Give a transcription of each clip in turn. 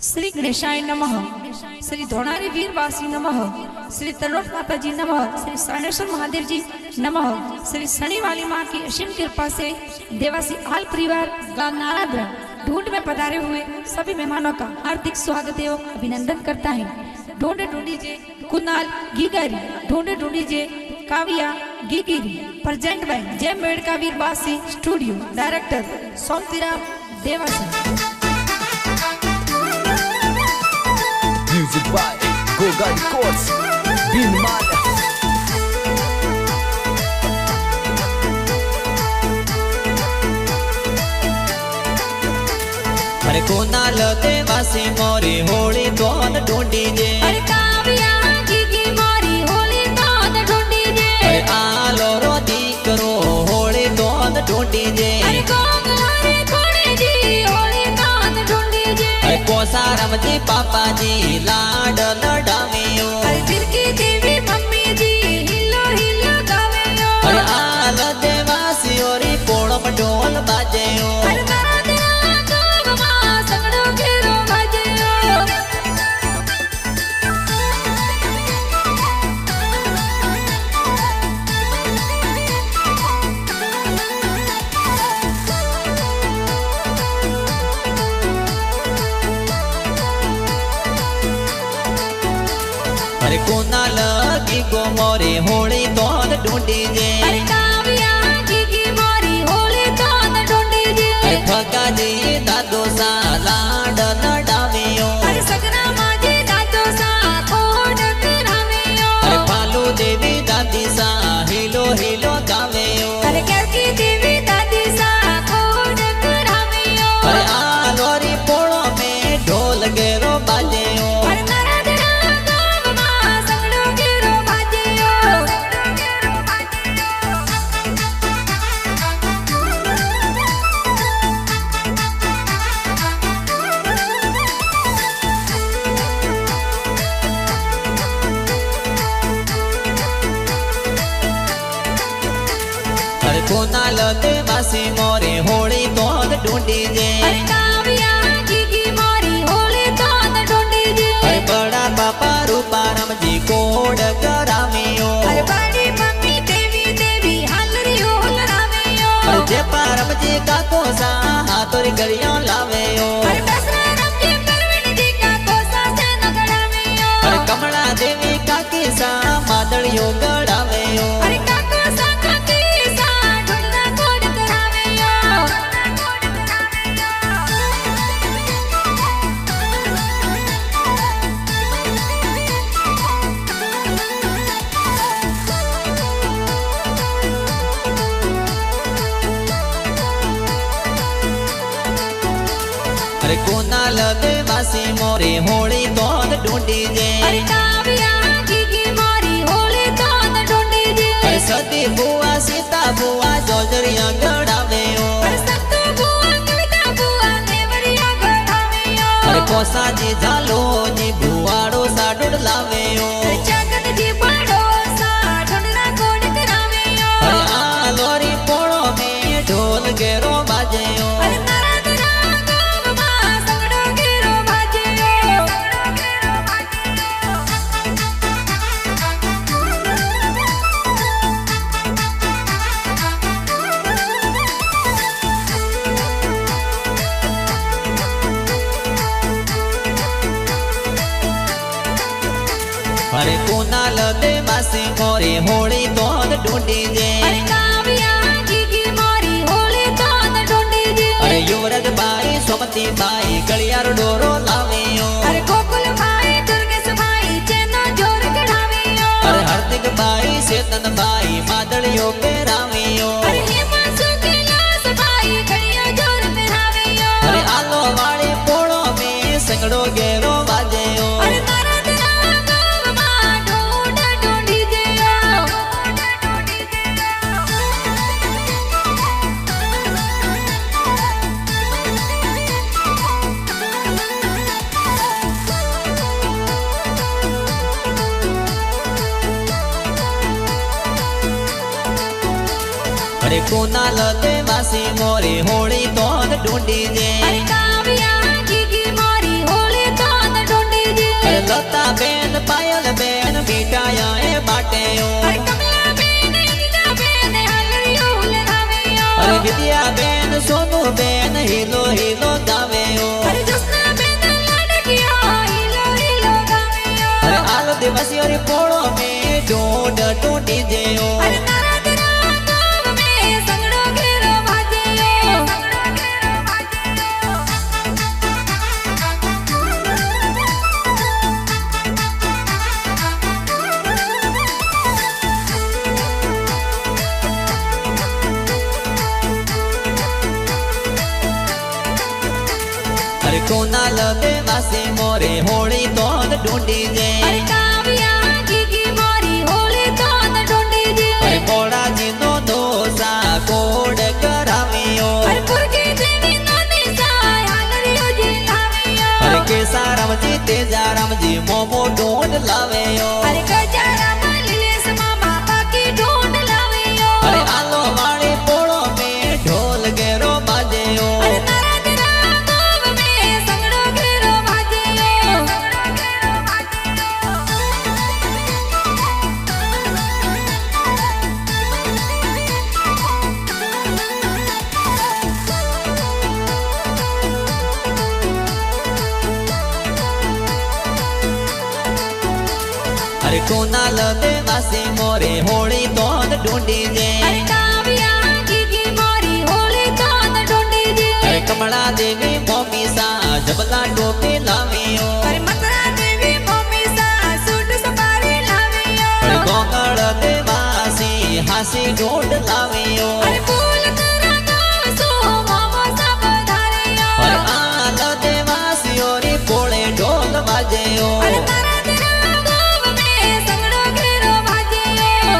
श्री गणेशाय नमः, श्री धोणारी वीरवासी नमः, श्री तलोट माता जी नमः, श्री सानेश्वर महादेव जी नमः। श्री शनि वाली माँ की असीम कृपा से देवासी आल परिवार गांव नारायण ढूंढ में पधारे हुए सभी मेहमानों का हार्दिक स्वागत एवं अभिनंदन करता है। ढूंढे ढूंढीजे कुनाल गीगारी, ढूंढे ढूंढीजे काव्या गीगिरी। प्रेजेंट बाय जय मेड़का वीरवासी studio, director Somtiram Dewasi. Music by Goga Records, Binmada. अरे कोनाल देवासी मोरी होली दोन ढूंढी जे, अरे काव्या गीगी मोरी होली दोन ढूंढी जे, अरे आलो रो दीकरो होली दोन ढूंढी जे, अरे गोगला रे कोणे जी होली दोन ढूंढी जे, अरे कोसारम जी पापा जी लाड लडावियो, अरे बिरकी देवी मम्मी जी हिलो हिलो गावेयो, अरे आल देवासी ओरी पोड़म ढोल बाजेयो, अरे मारा दिया गावमा सगड़ो घेरो बाजेयो। अरे कोनाल की गो मोरी होली दोन ढूंढी जे, अरे काव्या गीगी मोरी होली दोन ढूंढी जे, अरे फका जी दादो सा लाड लडावियो, अरे सगरा माजी दादो सा खोड करावेयो, अरे पालू देवी दादी सा हिलो हिलो गावेयो, अरे कैसी देवी दादी सा खोड करावेयो, अरे आलोरी पोड़ो में ढोल गेरो बाजेयो, अरे मारा दिया गावमा सगड़ो घेरो बाजेयो। अरे कोनाल देवासी मोरे होली दोन ढूंढी जे, अरे काव्या गीगी मोरी होली दोन ढूंढी जे, अरे बड़ा पापा रूपाराम जी कोड करावियो, अरे बड़ी मम्मी देवी देवी हालरी होल रावेयो, अरे जे पारम जी का कोसा हाथोरी गरियो लावेयो, अरे दसरा राम जी परवीन जी का कोसा से नगड़ावेयो, अरे कमला देवी का किसा मादड़ियो गड़ावेयो, अरे काको सा काकी सा ढूंढना खोड करावेयो। अरे कोनाल देवासी मोरे होली दोन ढूंढी जे, अरे काव्या गीगी मोरी होली दोन ढूंढी जे, अरे सती बुआ सीता बुआ जोजरिया गड़ावेयो, अरे संतू बुआ कविता बुआ नेवरिया गढ़ावेयो, अरे कोसा जी झालो जी बुआड़ो सा डुडलावेयो, अरे जगत जी बड़ो सा ढूंढना खोड करावेयो, अरे आलोरी पोड़ो में ढोल गेरो बाजेयो, अरे मारा दिया गावमा सगड़ो घेरो बाजेयो। अरे कोनाल देवासी मोरे होली दोन ढूंढी जे, अरे काव्या गीगी मोरी होली दोन ढूंढी जे, अरे युवराज बाई सोमती बाई गलियार डोरो लावेयो, अरे गोकुल भाई दुर्गेश भाई चेनो जोर कढ़ावेयो, अरे हार्दिक बाई सेतन बाई मादड़ियो पेरावेयो, अरे हिमांशु कैलाश भाई घड़ियो जोर पहनावेयो, अरे आलो वाले पोड़ो में संगड़ो गेरो बाजेयो, अरे मारा दिया गावमा ढूंढ ढूंढी जेयो। अरे कोनाल देवासी मोरे होली दोन ढूंढी जे, अरे काव्या गीगी मोरी होली देवासी और पोड़ो में ढूंढ ढूंढी जेओ अरे तारा तेरा गाँव में संगड़ो घेरो भाजियो अरे कोनाल देवासी मोरे होली तो ढूंढी जे अरे काव्या की मोरी होली तो ढूंढी जे अरे पोड़ा जी नो दोसा कोड करावियो अरे पुरके देवी नो निसाय हालरियो जी लावियो अरे केसाराम जी तेजाराम जी मोमो ढूंढ लावेयो अरे गजाराम लीलेश मामा बाकी ढूंढ लावियो अरे आलो वाले पोड़ो में ढोल गेरो बाजेयो अरे तारा तेरा गाँव में संगड़ो घेरो भाजियो अरे कोनाल देवासी मोरे होली तो ढूंढी जे अरे काव्या की मोरी होली तो ढूंढी जे अरे कमला देवी मोमी सा जबला टोपी लावियो अरे मथुरा देवी मम्मी सा सूट सफारी लावियो अरे गोकळ देवासी हासी ढूंढ लावियो अरे फूल तेरा गाँव सो मोमो सा पधारियो अरे आल देवासी और पोळे ढोल बाजेयो अरे तारा तेरा गाँव में संगड़ो घेरो भाजियो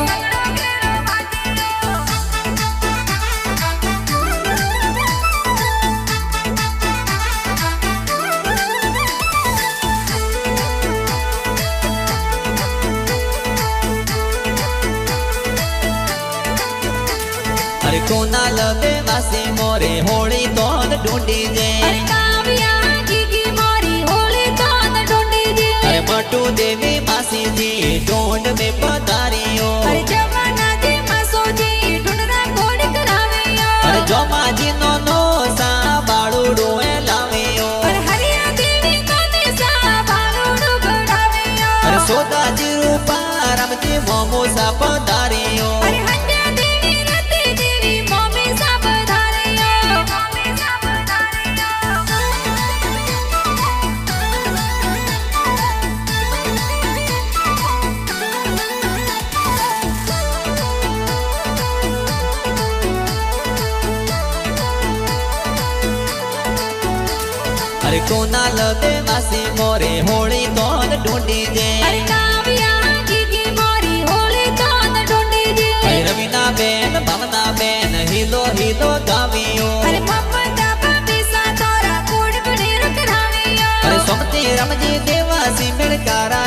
अरे कोनाल देवासी मोरे होली तो ढूंढी जे अरे काव्या की मोरी होली तो ढूंढी जे अरे मटू देवी मासी जी ढूंढ में पधारियो अरे जमाना जी मासो जी ढूंढना कोड करावियो अरे जोमा जी नो नोसा बाळुडो ए लावियो अरे हरिया देवी नो निसा भालुडो गड़ावियो अरे सोदा जी रूपा राम जी मोमो सा पधारियो अरे हंड्या देवी रति देवी मम्मी सा पधारियो मम्मी सा पधारियो अरे कोनाल देवासी मोरे होली तो ढूंढी जे अरे काव्या की मोरी होली तो ढूंढी जे अरे रवीना बेन भवना बेन हिलो हिलो गावियो अरे ममता भाभी सा तोरा कोड बनेरो करावियो अरे सोमती राम जी देवासी मिलकारा